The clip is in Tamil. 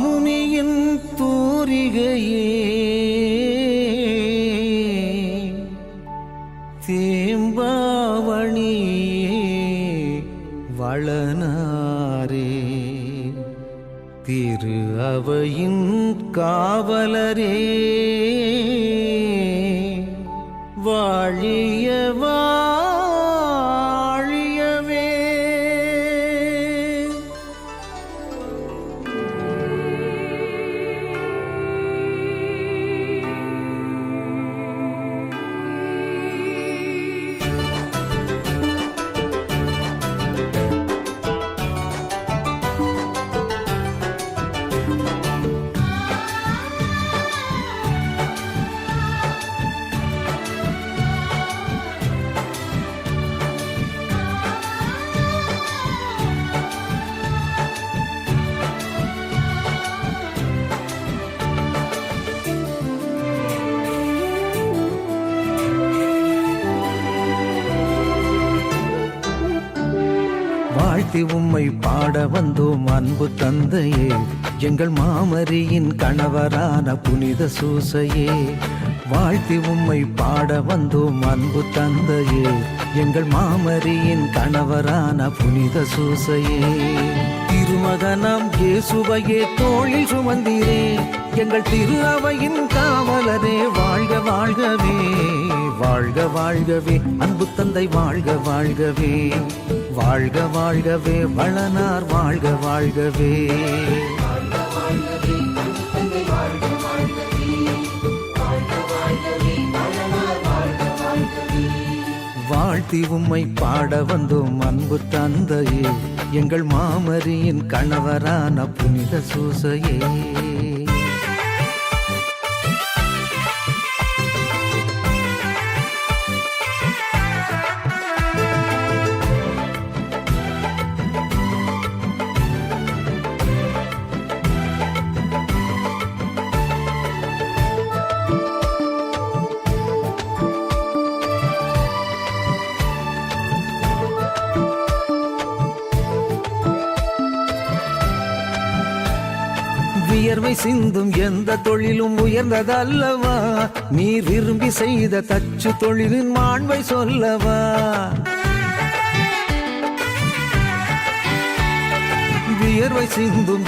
மாமுனியின் தூரிகையே தேம்பாவணியே வளனாரே திரு அவையின் காவலரே வாழிய வாழியவே. வாழ்த்தி உம்மை பாட வந்தோம் அன்பு தந்தையே, எங்கள் மாமரியின் கணவரான புனித சூசையே. வாழ்த்தி உம்மை பாட வந்தோம் அன்பு தந்தையே, எங்கள் மாமரியின் கணவரான புனித சூசையே. திருமகனாம் இயேசுவையே தோளில் சுமந்தீரே, எங்கள் திரு அவையின் காவலரே வாழ்க வாழ்கவே வாழ்க வாழ்கவே. அன்பு தந்தை வாழ்க வாழ்கவே வாழ்க வாழ்கவே. வளனார் வாழ்க வாழ்கவே. வாழ்த்தி உம்மை பாட வந்தோம் அன்பு தந்தையே, எங்கள் மாமரியின் கணவரான புனித சூசையே. வியர்வை சிந்தும் எந்த தொழிலும் உயர்ந்ததல்லவா, நீர் விரும்பி செய்த தச்சு தொழிலின் மாண்பை சொல்லவா. வியர்வை சிந்தும்